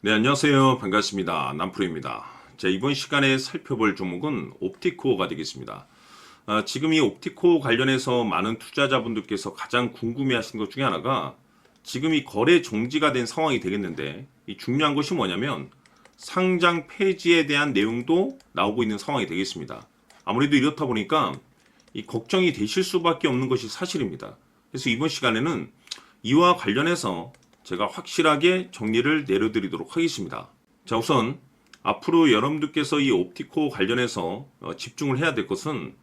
네, 안녕하세요. 반갑습니다. 남프로입니다. 자, 이번 시간에 살펴볼 종목은 옵티코어가 되겠습니다. 지금 이 옵티코어 관련해서 많은 투자자분들께서 가장 궁금해하시는 것 중에 하나가 지금 이 거래 정지가 된 상황이 되겠는데 이 중요한 것이 뭐냐면 상장 폐지에 대한 내용도 나오고 있는 상황이 되겠습니다. 아무래도 이렇다 보니까 이 걱정이 되실 수밖에 없는 것이 사실입니다. 그래서 이번 시간에는 이와 관련해서 제가 확실하게 정리를 내려드리도록 하겠습니다. 자, 우선 앞으로 여러분들께서 이 옵티코 관련해서 집중을 해야 될 것은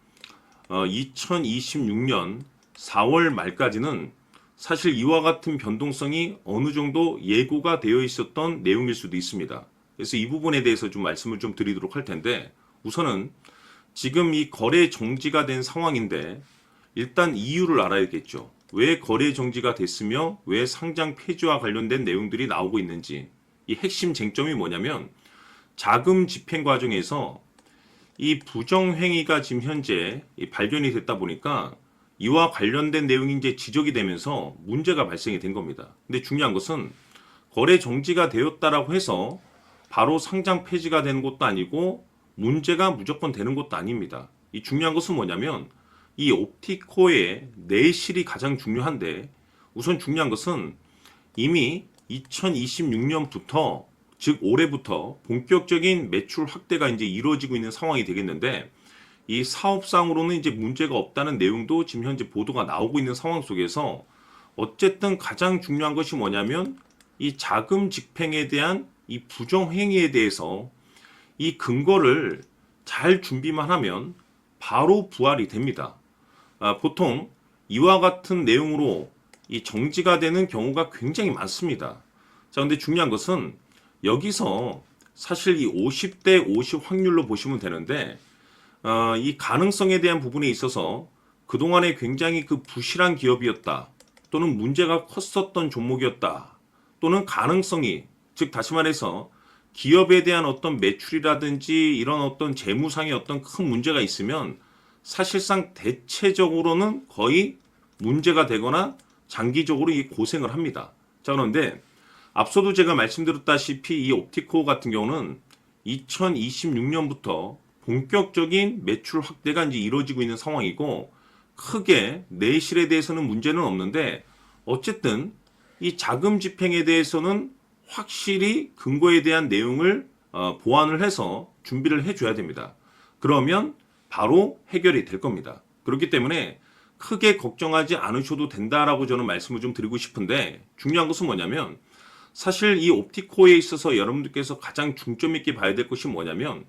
2026년 4월 말까지는 사실 이와 같은 변동성이 어느 정도 예고가 되어 있었던 내용일 수도 있습니다. 그래서 이 부분에 대해서 좀 말씀을 좀 드리도록 할 텐데, 우선은 지금 이 거래 정지가 된 상황인데 일단 이유를 알아야겠죠. 왜 거래 정지가 됐으며 왜 상장 폐지와 관련된 내용들이 나오고 있는지. 이 핵심 쟁점이 뭐냐면 자금 집행 과정에서 이 부정행위가 지금 현재 발견이 됐다 보니까 이와 관련된 내용이 이제 지적이 되면서 문제가 발생이 된 겁니다. 근데 중요한 것은 거래 정지가 되었다라고 해서 바로 상장 폐지가 되는 것도 아니고 문제가 무조건 되는 것도 아닙니다. 이 중요한 것은 뭐냐면 이 옵티코의 내실이 가장 중요한데, 우선 중요한 것은 이미 2026년부터 즉 올해부터 본격적인 매출 확대가 이제 이루어지고 있는 상황이 되겠는데, 이 사업상으로는 이제 문제가 없다는 내용도 지금 현재 보도가 나오고 있는 상황 속에서 어쨌든 가장 중요한 것이 뭐냐면 이 자금 집행에 대한 이 부정행위에 대해서 이 근거를 잘 준비만 하면 바로 부활이 됩니다. 보통 이와 같은 내용으로 이 정지가 되는 경우가 굉장히 많습니다. 자, 근데 중요한 것은 여기서 사실 이 50대 50 확률로 보시면 되는데, 이 가능성에 대한 부분에 있어서 그동안에 굉장히 그 부실한 기업이었다, 또는 문제가 컸었던 종목이었다, 또는 가능성이, 즉 다시 말해서 기업에 대한 어떤 매출이라든지 이런 어떤 재무상의 어떤 큰 문제가 있으면 사실상 대체적으로는 거의 문제가 되거나 장기적으로 이 고생을 합니다. 자, 그런데 앞서도 제가 말씀드렸다시피 이 옵티코 같은 경우는 2026년부터 본격적인 매출 확대가 이제 이루어지고 있는 상황이고, 크게 내실에 대해서는 문제는 없는데 어쨌든 이 자금 집행에 대해서는 확실히 근거에 대한 내용을 보완을 해서 준비를 해줘야 됩니다. 그러면 바로 해결이 될 겁니다. 그렇기 때문에 크게 걱정하지 않으셔도 된다라고 저는 말씀을 좀 드리고 싶은데, 중요한 것은 뭐냐면 사실 이 옵티코에 있어서 여러분들께서 가장 중점 있게 봐야 될 것이 뭐냐면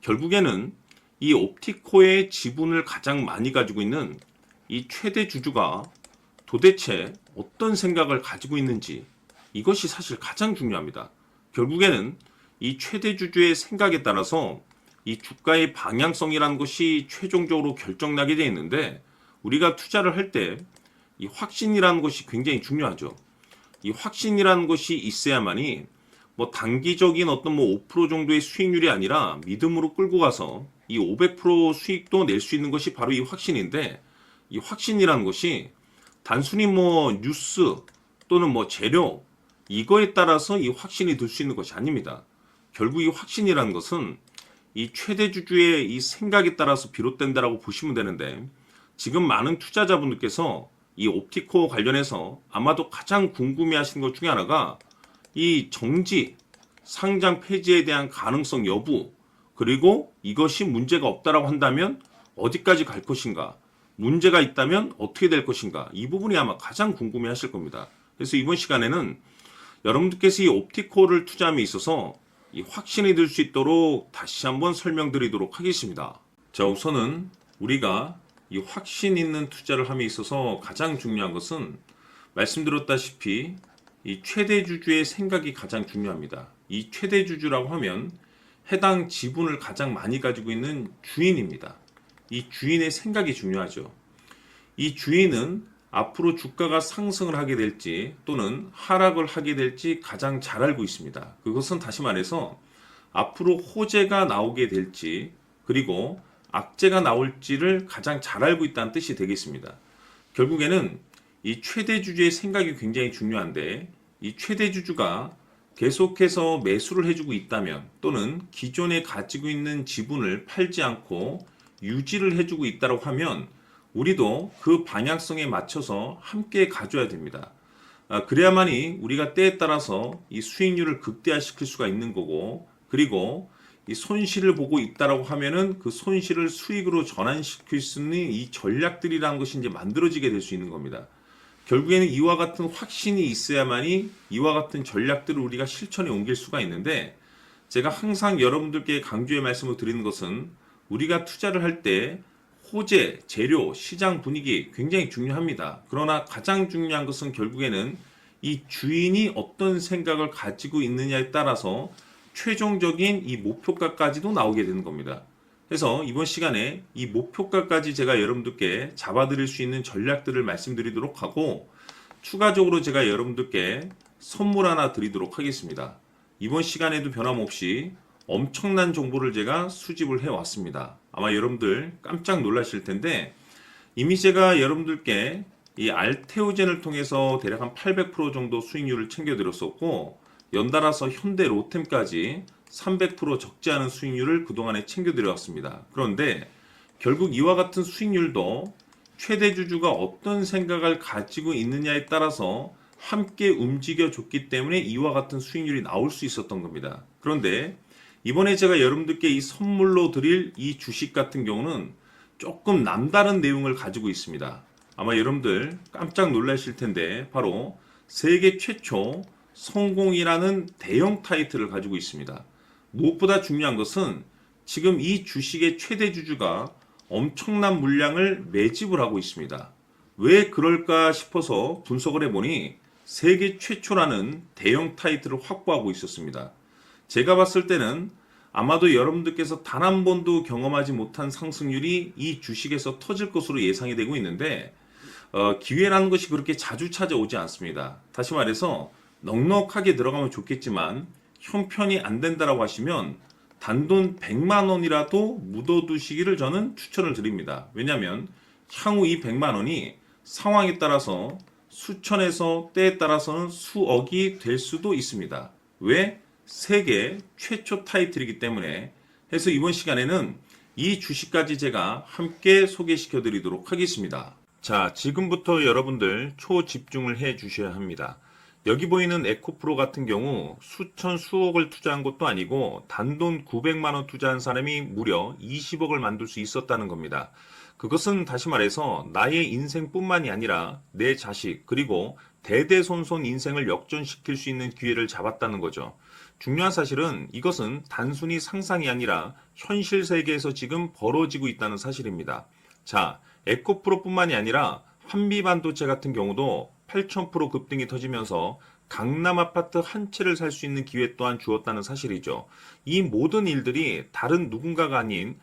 결국에는 이 옵티코의 지분을 가장 많이 가지고 있는 이 최대 주주가 도대체 어떤 생각을 가지고 있는지, 이것이 사실 가장 중요합니다. 결국에는 이 최대 주주의 생각에 따라서 이 주가의 방향성이라는 것이 최종적으로 결정나게 되어 있는데, 우리가 투자를 할 때 이 확신이라는 것이 굉장히 중요하죠. 이 확신이라는 것이 있어야만이 뭐 단기적인 어떤 뭐 5% 정도의 수익률이 아니라 믿음으로 끌고 가서 이 500% 수익도 낼 수 있는 것이 바로 이 확신인데, 이 확신이라는 것이 단순히 뭐 뉴스 또는 뭐 재료 이거에 따라서 이 확신이 들 수 있는 것이 아닙니다. 결국 이 확신이라는 것은 이 최대 주주의 이 생각에 따라서 비롯된다라고 보시면 되는데, 지금 많은 투자자분들께서 이 옵티코 관련해서 아마도 가장 궁금해하시는 것 중에 하나가 이 정지, 상장 폐지에 대한 가능성 여부, 그리고 이것이 문제가 없다라고 한다면 어디까지 갈 것인가, 문제가 있다면 어떻게 될 것인가, 이 부분이 아마 가장 궁금해하실 겁니다. 그래서 이번 시간에는 여러분들께서 이 옵티코를 투자함에 있어서 이 확신이 들 수 있도록 다시 한번 설명드리도록 하겠습니다. 자, 우선은 우리가 이 확신 있는 투자를 함에 있어서 가장 중요한 것은 말씀드렸다시피 이 최대 주주의 생각이 가장 중요합니다. 이 최대 주주라고 하면 해당 지분을 가장 많이 가지고 있는 주인입니다. 이 주인의 생각이 중요하죠. 이 주인은 앞으로 주가가 상승을 하게 될지 또는 하락을 하게 될지 가장 잘 알고 있습니다. 그것은 다시 말해서 앞으로 호재가 나오게 될지 그리고 악재가 나올지를 가장 잘 알고 있다는 뜻이 되겠습니다. 결국에는 이 최대 주주의 생각이 굉장히 중요한데, 이 최대 주주가 계속해서 매수를 해주고 있다면 또는 기존에 가지고 있는 지분을 팔지 않고 유지를 해주고 있다고 하면 우리도 그 방향성에 맞춰서 함께 가져야 됩니다. 그래야만이 우리가 때에 따라서 이 수익률을 극대화시킬 수가 있는 거고, 그리고 이 손실을 보고 있다라고 하면은 그 손실을 수익으로 전환시킬 수 있는 이 전략들이라는 것이 이제 만들어지게 될 수 있는 겁니다. 결국에는 이와 같은 확신이 있어야만이 이와 같은 전략들을 우리가 실천에 옮길 수가 있는데, 제가 항상 여러분들께 강조의 말씀을 드리는 것은 우리가 투자를 할 때 호재, 재료, 시장 분위기 굉장히 중요합니다. 그러나 가장 중요한 것은 결국에는 이 주인이 어떤 생각을 가지고 있느냐에 따라서 최종적인 이 목표가까지도 나오게 되는 겁니다. 그래서 이번 시간에 이 목표가까지 제가 여러분들께 잡아드릴 수 있는 전략들을 말씀드리도록 하고, 추가적으로 제가 여러분들께 선물 하나 드리도록 하겠습니다. 이번 시간에도 변함없이 엄청난 정보를 제가 수집을 해왔습니다. 아마 여러분들 깜짝 놀라실 텐데, 이미 제가 여러분들께 이 알테오젠을 통해서 대략 한 800% 정도 수익률을 챙겨드렸었고, 연달아서 현대 로템까지 300% 적지 않은 수익률을 그동안에 챙겨드려왔습니다. 그런데 결국 이와 같은 수익률도 최대 주주가 어떤 생각을 가지고 있느냐에 따라서 함께 움직여줬기 때문에 이와 같은 수익률이 나올 수 있었던 겁니다. 그런데 이번에 제가 여러분들께 이 선물로 드릴 이 주식 같은 경우는 조금 남다른 내용을 가지고 있습니다. 아마 여러분들 깜짝 놀라실 텐데, 바로 세계 최초 성공이라는 대형 타이틀을 가지고 있습니다. 무엇보다 중요한 것은 지금 이 주식의 최대 주주가 엄청난 물량을 매집을 하고 있습니다. 왜 그럴까 싶어서 분석을 해보니 세계 최초라는 대형 타이틀을 확보하고 있었습니다. 제가 봤을 때는 아마도 여러분들께서 단 한 번도 경험하지 못한 상승률이 이 주식에서 터질 것으로 예상이 되고 있는데, 기회라는 것이 그렇게 자주 찾아오지 않습니다. 다시 말해서 넉넉하게 들어가면 좋겠지만 형편이 안 된다라고 하시면 단돈 100만 원이라도 묻어두시기를 저는 추천을 드립니다. 왜냐하면 향후 이 100만 원이 상황에 따라서 수천에서 때에 따라서는 수억이 될 수도 있습니다. 왜? 세계 최초 타이틀이기 때문에. 해서 이번 시간에는 이 주식까지 제가 함께 소개시켜 드리도록 하겠습니다. 자, 지금부터 여러분들 초집중을 해 주셔야 합니다. 여기 보이는 에코프로 같은 경우 수천 수억을 투자한 것도 아니고 단돈 900만 원 투자한 사람이 무려 20억을 만들 수 있었다는 겁니다. 그것은 다시 말해서 나의 인생뿐만이 아니라 내 자식 그리고 대대손손 인생을 역전시킬 수 있는 기회를 잡았다는 거죠. 중요한 사실은 이것은 단순히 상상이 아니라 현실 세계에서 지금 벌어지고 있다는 사실입니다. 자, 에코프로뿐만이 아니라 한미반도체 같은 경우도 8,000% 급등이 터지면서 강남 아파트 한 채를 살 수 있는 기회 또한 주었다는 사실이죠. 이 모든 일들이 다른 누군가가 아닌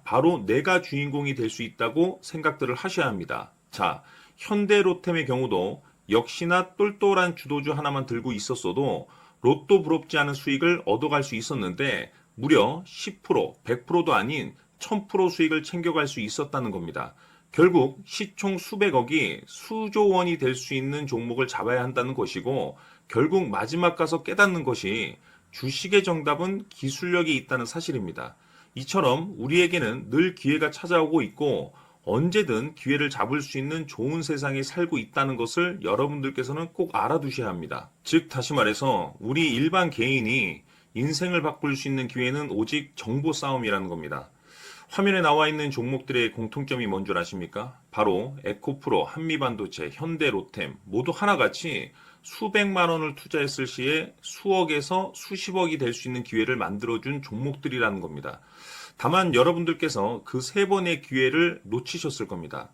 바로 내가 주인공이 될 수 있다고 생각들을 하셔야 합니다. 자, 현대로템의 경우도 역시나 똘똘한 주도주 하나만 들고 있었어도 로또 부럽지 않은 수익을 얻어갈 수 있었는데 무려 10%, 100%도 아닌 1000% 수익을 챙겨갈 수 있었다는 겁니다. 결국 시총 수백억이 수조 원이 될 수 있는 종목을 잡아야 한다는 것이고, 결국 마지막 가서 깨닫는 것이 주식의 정답은 기술력이 있다는 사실입니다. 이처럼 우리에게는 늘 기회가 찾아오고 있고 언제든 기회를 잡을 수 있는 좋은 세상에 살고 있다는 것을 여러분들께서는 꼭 알아두셔야 합니다. 즉 다시 말해서 우리 일반 개인이 인생을 바꿀 수 있는 기회는 오직 정보 싸움이라는 겁니다. 화면에 나와 있는 종목들의 공통점이 뭔 줄 아십니까? 바로 에코프로, 한미반도체, 현대로템 모두 하나같이 수백만 원을 투자했을 시에 수억에서 수십억이 될 수 있는 기회를 만들어준 종목들이라는 겁니다. 다만 여러분들께서 그 세 번의 기회를 놓치셨을 겁니다.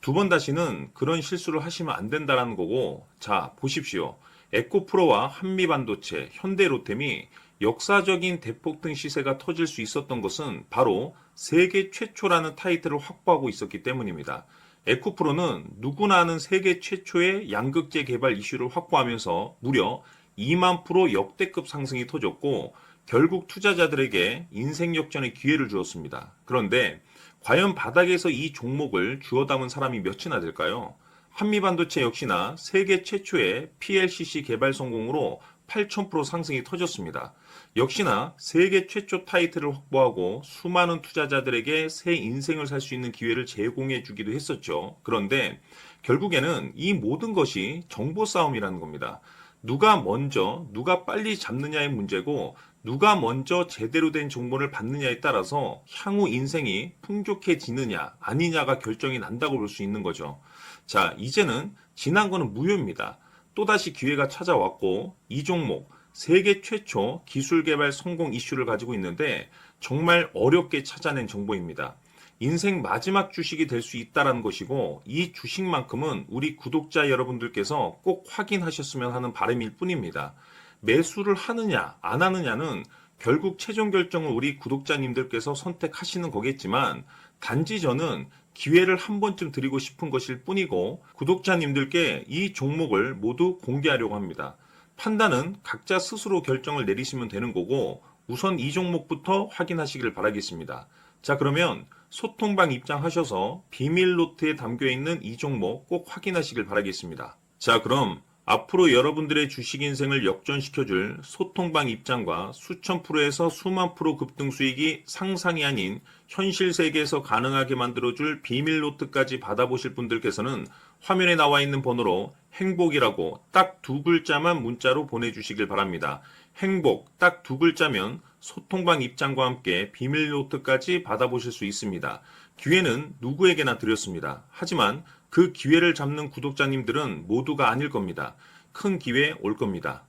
두 번 다시는 그런 실수를 하시면 안 된다는 거고, 자 보십시오. 에코프로와 한미반도체, 현대로템이 역사적인 대폭등 시세가 터질 수 있었던 것은 바로 세계 최초라는 타이틀을 확보하고 있었기 때문입니다. 에코프로는 누구나 아는 세계 최초의 양극재 개발 이슈를 확보하면서 무려 2만 프로 역대급 상승이 터졌고 결국 투자자들에게 인생 역전의 기회를 주었습니다. 그런데 과연 바닥에서 이 종목을 주워 담은 사람이 몇이나 될까요? 한미반도체 역시나 세계 최초의 PLCC 개발 성공으로 8,000% 상승이 터졌습니다. 역시나 세계 최초 타이틀을 확보하고 수많은 투자자들에게 새 인생을 살 수 있는 기회를 제공해 주기도 했었죠. 그런데 결국에는 이 모든 것이 정보 싸움이라는 겁니다. 누가 먼저, 누가 빨리 잡느냐의 문제고, 누가 먼저 제대로 된 정보를 받느냐에 따라서 향후 인생이 풍족해지느냐, 아니냐가 결정이 난다고 볼 수 있는 거죠. 자, 이제는 지난 거는 무효입니다. 또다시 기회가 찾아왔고, 이 종목, 세계 최초 기술 개발 성공 이슈를 가지고 있는데, 정말 어렵게 찾아낸 정보입니다. 인생 마지막 주식이 될 수 있다는 것이고, 이 주식만큼은 우리 구독자 여러분들께서 꼭 확인하셨으면 하는 바람일 뿐입니다. 매수를 하느냐 안 하느냐는 결국 최종 결정을 우리 구독자님들께서 선택하시는 거겠지만, 단지 저는 기회를 한 번쯤 드리고 싶은 것일 뿐이고, 구독자님들께 이 종목을 모두 공개하려고 합니다. 판단은 각자 스스로 결정을 내리시면 되는 거고, 우선 이 종목부터 확인하시길 바라겠습니다. 자, 그러면 소통방 입장하셔서 비밀 노트에 담겨 있는 이 종목 꼭 확인하시길 바라겠습니다. 자, 그럼 앞으로 여러분들의 주식 인생을 역전시켜줄 소통방 입장과 수천 프로에서 수만 프로 급등 수익이 상상이 아닌 현실 세계에서 가능하게 만들어줄 비밀 노트까지 받아보실 분들께서는 화면에 나와 있는 번호로 행복이라고 딱 두 글자만 문자로 보내주시길 바랍니다. 행복 딱 두 글자면 소통방 입장과 함께 비밀 노트까지 받아보실 수 있습니다. 기회는 누구에게나 드렸습니다. 하지만 그 기회를 잡는 구독자님들은 모두가 아닐 겁니다. 큰 기회 올 겁니다.